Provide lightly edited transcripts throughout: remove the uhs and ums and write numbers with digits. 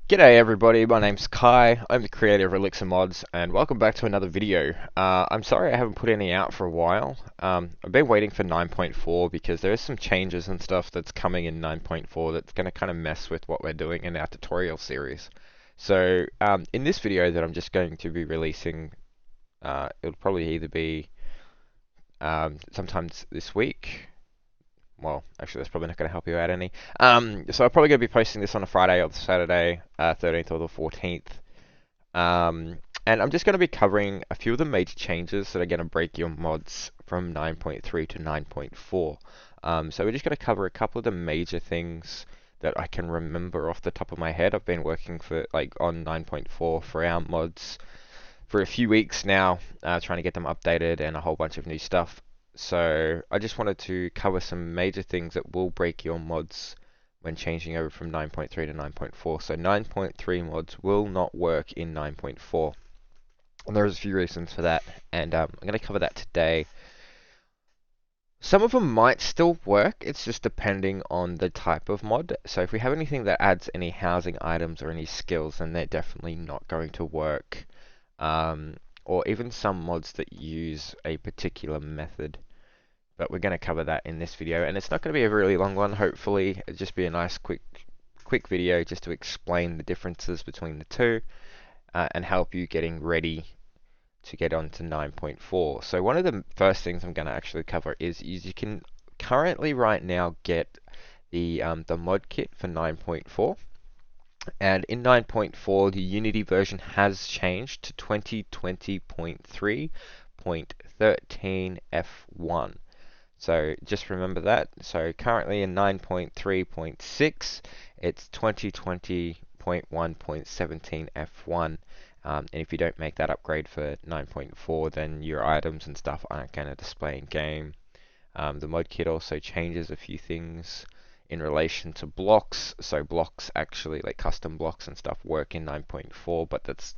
G'day everybody, my name's Kai, I'm the creator of Elixir Mods, and welcome back to another video. I'm sorry I haven't put any out for a while. I've been waiting for 9.4 because there is some changes and stuff that's coming in 9.4 that's going to kind of mess with what we're doing in our tutorial series. So in this video that I'm just going to be releasing, it'll probably either be sometimes this week. Well, actually, that's probably not going to help you out any. So I'm probably going to be posting this on a Friday or the Saturday, 13th or the 14th. And I'm just going to be covering a few of the major changes that are going to break your mods from 9.3 to 9.4. So we're just going to cover a couple of the major things that I can remember off the top of my head. I've been working on 9.4 for our mods for a few weeks now, trying to get them updated and a whole bunch of new stuff. So I just wanted to cover some major things that will break your mods when changing over from 9.3 to 9.4. So 9.3 mods will not work in 9.4. And there's a few reasons for that, and I'm going to cover that today. Some of them might still work, it's just depending on the type of mod. So if we have anything that adds any housing items or any skills, then they're definitely not going to work. Or even some mods that use a particular method. But we're going to cover that in this video, and it's not going to be a really long one. Hopefully it'll just be a nice quick video just to explain the differences between the two, and help you getting ready to get on to 9.4. So one of the first things I'm going to actually cover is you can currently right now get the mod kit for 9.4. And in 9.4, the Unity version has changed to 2020.3.13 F1. So just remember that. So currently in 9.3.6, it's 2020.1.17 F1. And if you don't make that upgrade for 9.4, then your items and stuff aren't going to display in game. The mod kit also changes a few things in relation to blocks. So blocks actually, like custom blocks and stuff, work in 9.4, but that's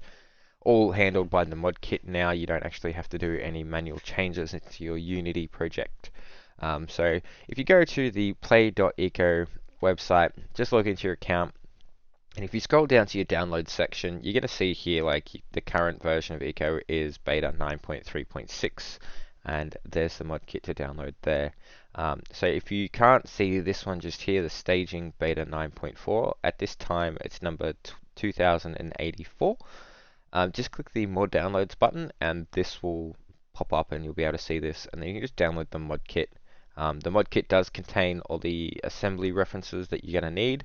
all handled by the mod kit now. You don't actually have to do any manual changes into your Unity project. So if you go to the play.eco website, just log into your account, and if you scroll down to your download section, you're going to see here like the current version of Eco is beta 9.3.6, and there's the mod kit to download there. So if you can't see this one just here, the staging beta 9.4, at this time it's number 2084. Just click the more downloads button and this will pop up and you'll be able to see this, and then you can just download the mod kit. The mod kit does contain all the assembly references that you're going to need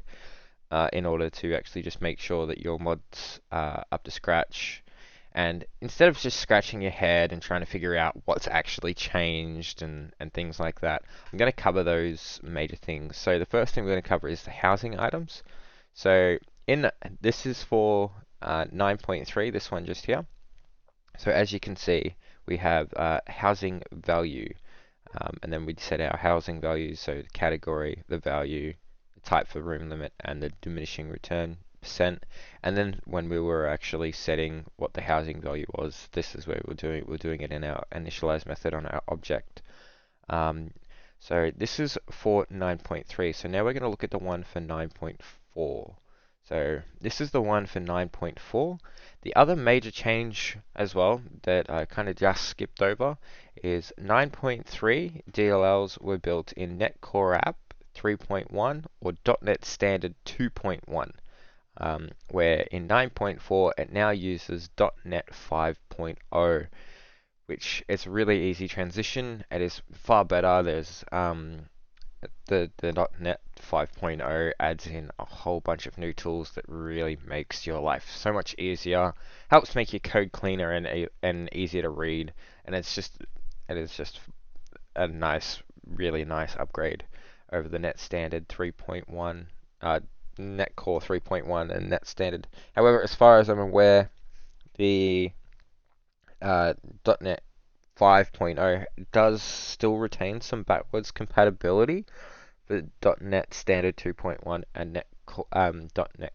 in order to actually just make sure that your mod's up to scratch. And instead of just scratching your head and trying to figure out what's actually changed and things like that, I'm going to cover those major things. So the first thing we're going to cover is the housing items. So this is for 9.3, this one just here. So as you can see, we have housing value, and then we set our housing values, so the category, the value, the type for room limit, and the diminishing return percent. And then when we were actually setting what the housing value was, this is where we're doing it in our initialize method on our object. So this is for 9.3. So now we're going to look at the one for 9.4. So this is the one for 9.4. The other major change as well that I kind of just skipped over is 9.3 DLLs were built in .NET Core App 3.1 or .NET Standard 2.1, where in 9.4 it now uses .NET 5.0, which is a really easy transition. It is far better. There's the .NET 5.0 adds in a whole bunch of new tools that really makes your life so much easier, helps make your code cleaner and easier to read, and it is just a really nice upgrade over the .NET Standard 3.1, .NET Core 3.1 and .NET Standard. However, as far as I'm aware, the .NET 5.0 does still retain some backwards compatibility for .NET Standard 2.1 and .NET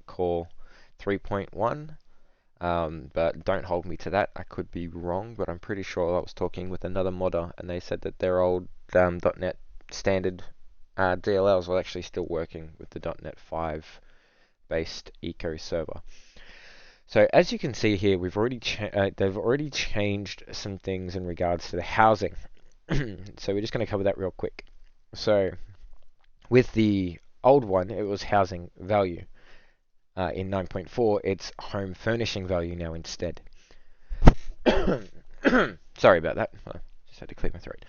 Core 3.1. But don't hold me to that. I could be wrong, but I'm pretty sure I was talking with another modder and they said that their old .NET Standard DLLs were actually still working with the .NET 5 based eco server. So as you can see here, they've already changed some things in regards to the housing. So we're just going to cover that real quick. So with the old one, it was housing value. In 9.4, it's home furnishing value now instead. Sorry about that. I just had to clear my throat.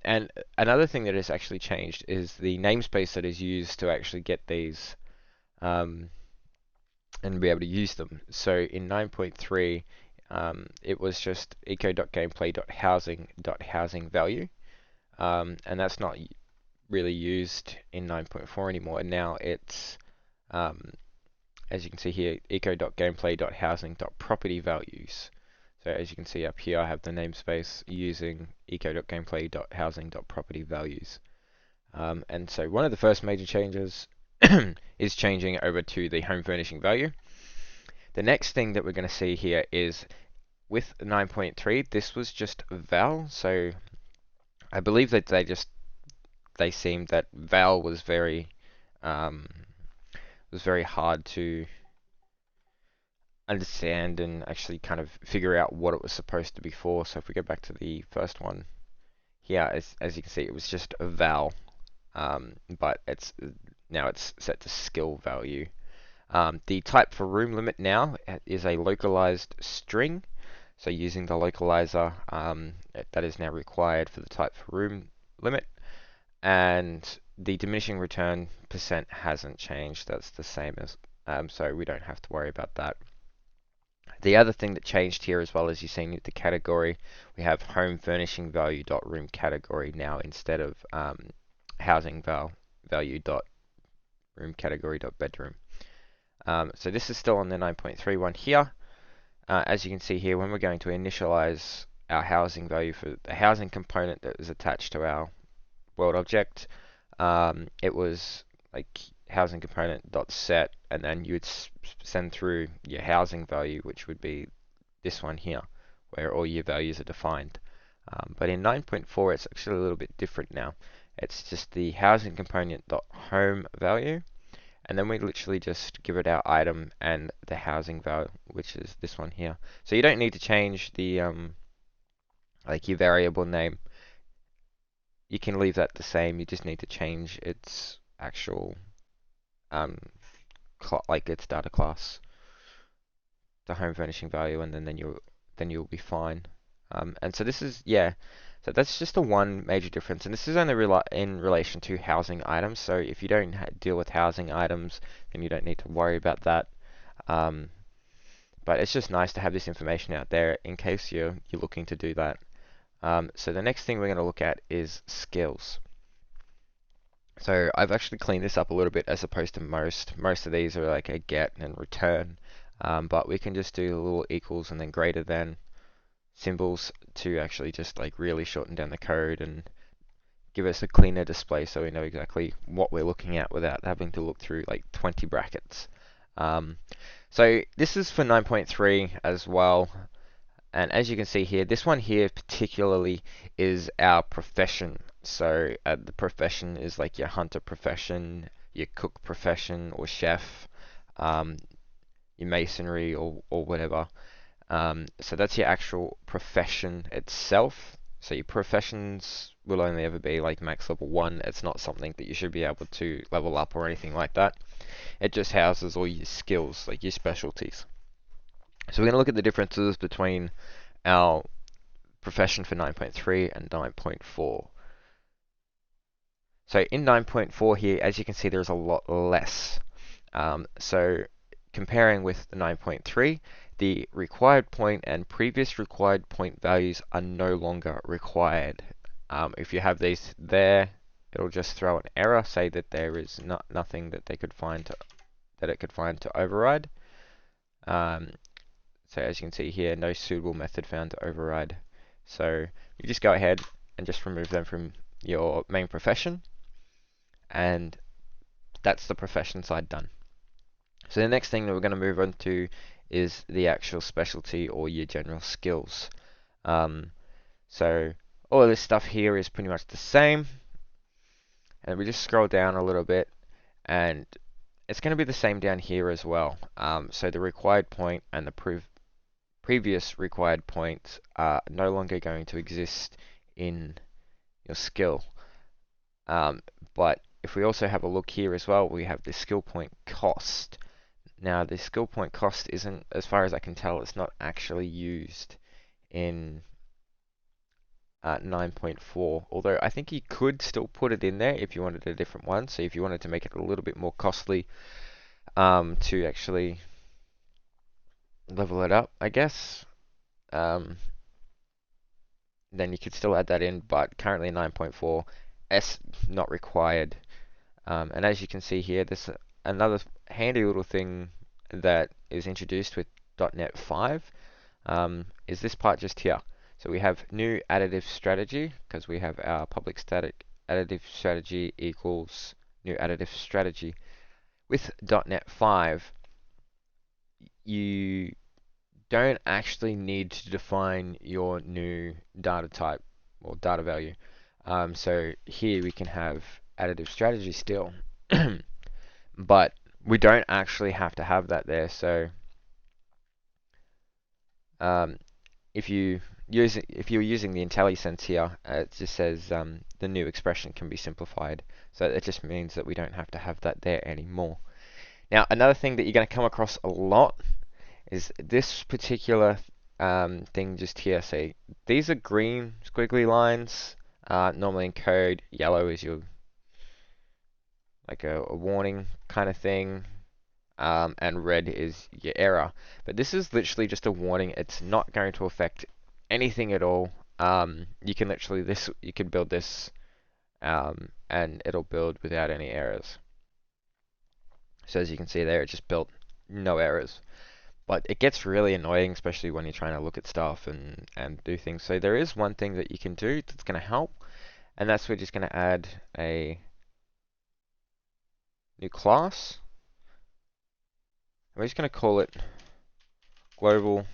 And another thing that has actually changed is the namespace that is used to actually get these and be able to use them. So in 9.3, it was just eco.gameplay.housing value, and that's not really used in 9.4 anymore. And now it's, as you can see here, eco.gameplay.housing.property values. So as you can see up here, I have the namespace using eco.gameplay.housing.property values. And so one of the first major changes is changing over to the home furnishing value. The next thing that we're going to see here is with 9.3, this was just val. So I believe that they seemed that val was very hard to understand and actually kind of figure out what it was supposed to be for. So if we go back to the first one here, as you can see, it was just a val, but now it's set to skill value. The type for room limit now is a localized string. So using the localizer, that is now required for the type for room limit. And the diminishing return percent hasn't changed. That's the same as, so we don't have to worry about that. The other thing that changed here as well, as you've seen with the category, we have home furnishing value dot room category now instead of housing value dot room category dot bedroom. So this is still on the 9.3 one here. As you can see here, when we're going to initialize our housing value for the housing component that was attached to our world object, it was like housing component dot set, and then you would send through your housing value, which would be this one here, where all your values are defined. But in 9.4, it's actually a little bit different now. It's just the housing component dot home value, and then we literally just give it our item and the housing value, which is this one here. So you don't need to change the like your variable name. You can leave that the same. You just need to change its actual like its data class, the home furnishing value, and then you'll be fine. And so this is, yeah. So that's just the one major difference, and this is only in relation to housing items. So if you don't deal with housing items, then you don't need to worry about that. But it's just nice to have this information out there in case you're looking to do that. So the next thing we're going to look at is skills. So I've actually cleaned this up a little bit as opposed to most. Most of these are like a get and return, but we can just do a little equals and then greater than symbols to actually just like really shorten down the code and give us a cleaner display so we know exactly what we're looking at without having to look through like 20 brackets. So this is for 9.3 as well. And as you can see here, this one here particularly is our profession. So the profession is like your hunter profession, your cook profession or chef, your masonry or whatever. So that's your actual profession itself. So your professions will only ever be like max level 1. It's not something that you should be able to level up or anything like that. It just houses all your skills, like your specialties. So we're going to look at the differences between our profession for 9.3 and 9.4. So in 9.4 here, as you can see, there's a lot less. So comparing with the 9.3, the required point and previous required point values are no longer required. If you have these there, it'll just throw an error, say that there is nothing that they could find that it could find to override. So as you can see here, no suitable method found to override. So you just go ahead and just remove them from your main profession, and that's the profession side done. So the next thing that we're going to move on to is the actual specialty or your general skills. So all of this stuff here is pretty much the same, and we just scroll down a little bit, and it's going to be the same down here as well. So the required point and the previous required points are no longer going to exist in your skill. But if we also have a look here as well, we have the skill point cost. Now, the skill point cost isn't, as far as I can tell, it's not actually used in 9.4, although I think you could still put it in there if you wanted a different one. So if you wanted to make it a little bit more costly to actually level it up, I guess, then you could still add that in, but currently 9.4, S not required. And as you can see here, there's another handy little thing that is introduced with .NET 5, is this part just here. So we have new additive strategy, because we have our public static additive strategy equals new additive strategy. With .NET 5, you don't actually need to define your new data type or data value. So here we can have additive strategy still, but we don't actually have to have that there. So if you're using the IntelliSense here, it just says the new expression can be simplified. So it just means that we don't have to have that there anymore. Now, another thing that you're going to come across a lot is this particular thing just here. So these are green squiggly lines, normally in code. Yellow is your like a warning kind of thing, and red is your error. But this is literally just a warning. It's not going to affect anything at all. You can literally you can build this, and it'll build without any errors. So as you can see there, it just built no errors. But it gets really annoying, especially when you're trying to look at stuff and do things. So there is one thing that you can do that's going to help, and that's we're just going to add a new class. We're just going to call it global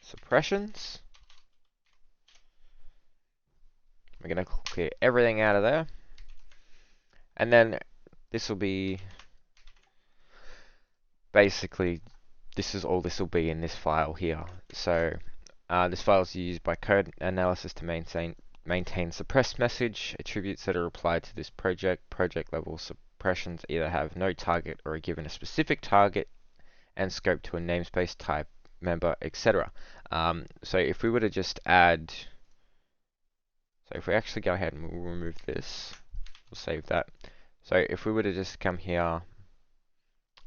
suppressions. We're going to clear everything out of there. And then this will be basically, this is all this will be in this file here. So this file is used by code analysis to maintain suppressed message attributes that are applied to this project. Project level suppressions either have no target or are given a specific target and scope to a namespace type, member, etc. So if we were to just add, so if we actually go ahead and we'll remove this, we'll save that. So if we were to just come here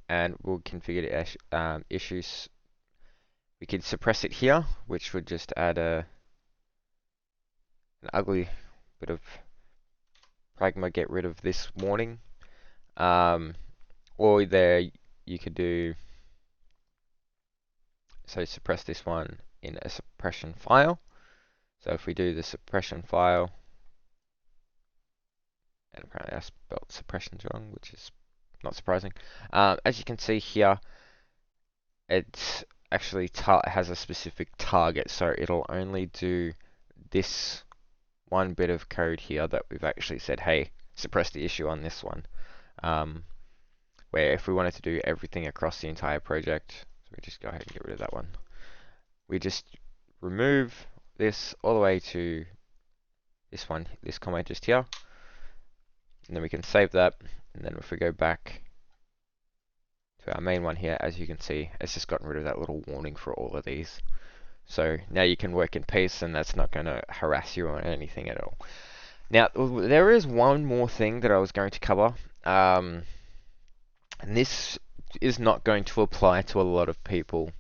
and we'll configure the issues, we could suppress it here, which would just add an ugly bit of pragma, get rid of this warning. Or there you could do, so suppress this one in a suppression file. So if we do the suppression file, and apparently I spelled suppressions wrong, which is not surprising. As you can see here, it actually has a specific target, so it'll only do this one bit of code here that we've actually said, hey, suppress the issue on this one. Where if we wanted to do everything across the entire project, so we just go ahead and get rid of that one. We just remove this all the way to this one, this comment just here, and then we can save that. And then if we go back to our main one here, as you can see, it's just gotten rid of that little warning for all of these. So now you can work in peace, and that's not going to harass you or anything at all. Now, there is one more thing that I was going to cover, and this is not going to apply to a lot of people,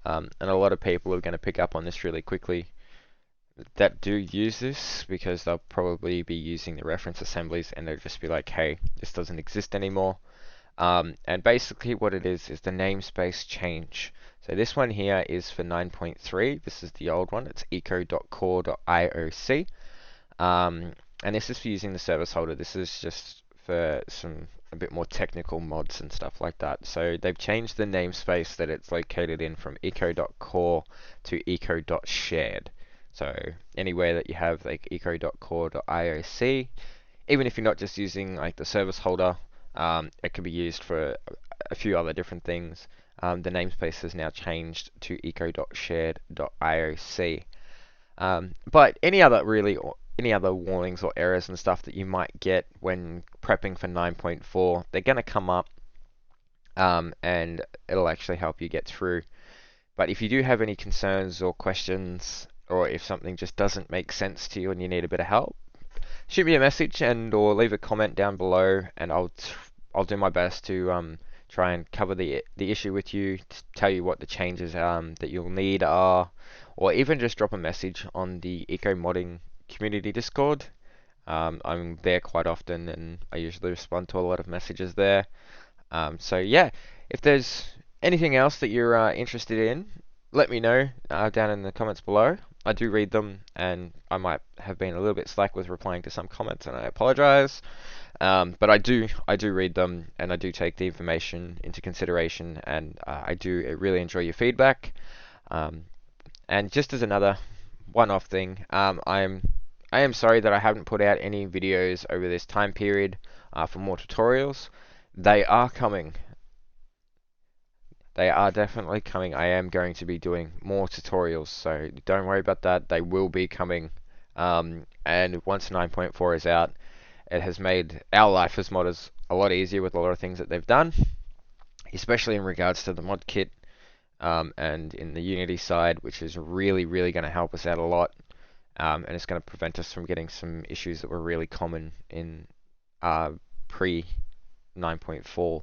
and a lot of people are going to pick up on this really quickly that do use this, because they'll probably be using the reference assemblies and they'll just be like, hey, this doesn't exist anymore. And basically what it is the namespace change. So this one here is for 9.3. This is the old one. It's eco.core.ioc. And this is for using the service holder. This is just for a bit more technical mods and stuff like that. So they've changed the namespace that it's located in from eco.core to eco.shared. So anywhere that you have like eco.core.ioc, even if you're not just using like the service holder, It can be used for a few other different things. The namespace has now changed to eco.shared.ioc. But any other warnings or errors and stuff that you might get when prepping for 9.4, they're going to come up, and it'll actually help you get through. But if you do have any concerns or questions, or if something just doesn't make sense to you and you need a bit of help, shoot me a message and or leave a comment down below, and I'll do my best to try and cover the issue with you, to tell you what the changes that you'll need are, or even just drop a message on the Eco Modding community Discord. I'm there quite often, and I usually respond to a lot of messages there. So yeah, if there's anything else that you're interested in, let me know down in the comments below. I do read them, and I might have been a little bit slack with replying to some comments, and I apologize. But I do read them, and I do take the information into consideration, and I do really enjoy your feedback. And just as another one-off thing, I am sorry that I haven't put out any videos over this time period for more tutorials. They are coming. They are definitely coming. I am going to be doing more tutorials, so don't worry about that. They will be coming. And once 9.4 is out, it has made our life as modders a lot easier with a lot of things that they've done, especially in regards to the mod kit, and in the Unity side, which is really, really going to help us out a lot. And it's going to prevent us from getting some issues that were really common in pre 9.4.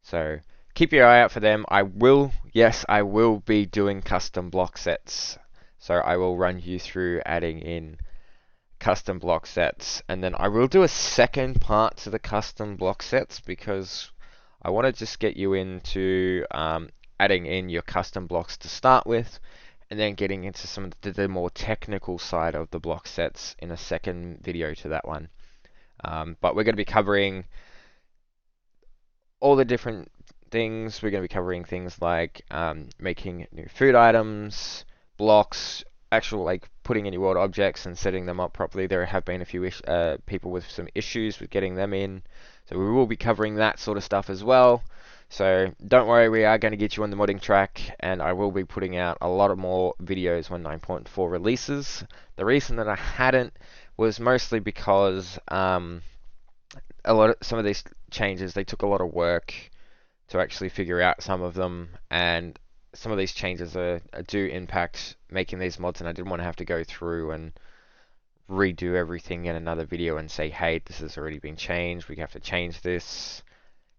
So keep your eye out for them. Yes, I will be doing custom block sets. So I will run you through adding in custom block sets, and then I will do a second part to the custom block sets, because I want to just get you into adding in your custom blocks to start with, and then getting into some of the more technical side of the block sets in a second video to that one. But we're going to be covering all the different things. We're going to be covering things like making new food items, blocks, actual like putting in your world objects and setting them up properly. There have been a few people with some issues with getting them in, so we will be covering that sort of stuff as well. So don't worry, we are going to get you on the modding track, and I will be putting out a lot of more videos when 9.4 releases. The reason that I hadn't was mostly because some of these changes, they took a lot of work to actually figure out some of them, and some of these changes do impact making these mods, and I didn't want to have to go through and redo everything in another video and say, hey, this has already been changed, we have to change this.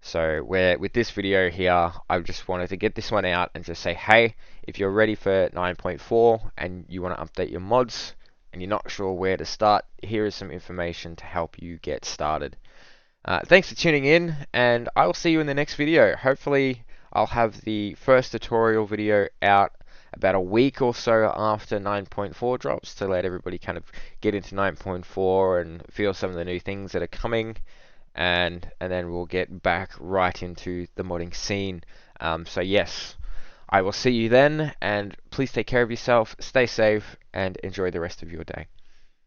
So with this video here, I just wanted to get this one out and just say, hey, if you're ready for 9.4 and you want to update your mods and you're not sure where to start, here is some information to help you get started. Thanks for tuning in, and I will see you in the next video. Hopefully I'll have the first tutorial video out about a week or so after 9.4 drops, to let everybody kind of get into 9.4 and feel some of the new things that are coming, and then we'll get back right into the modding scene. So yes, I will see you then, and please take care of yourself, stay safe, and enjoy the rest of your day.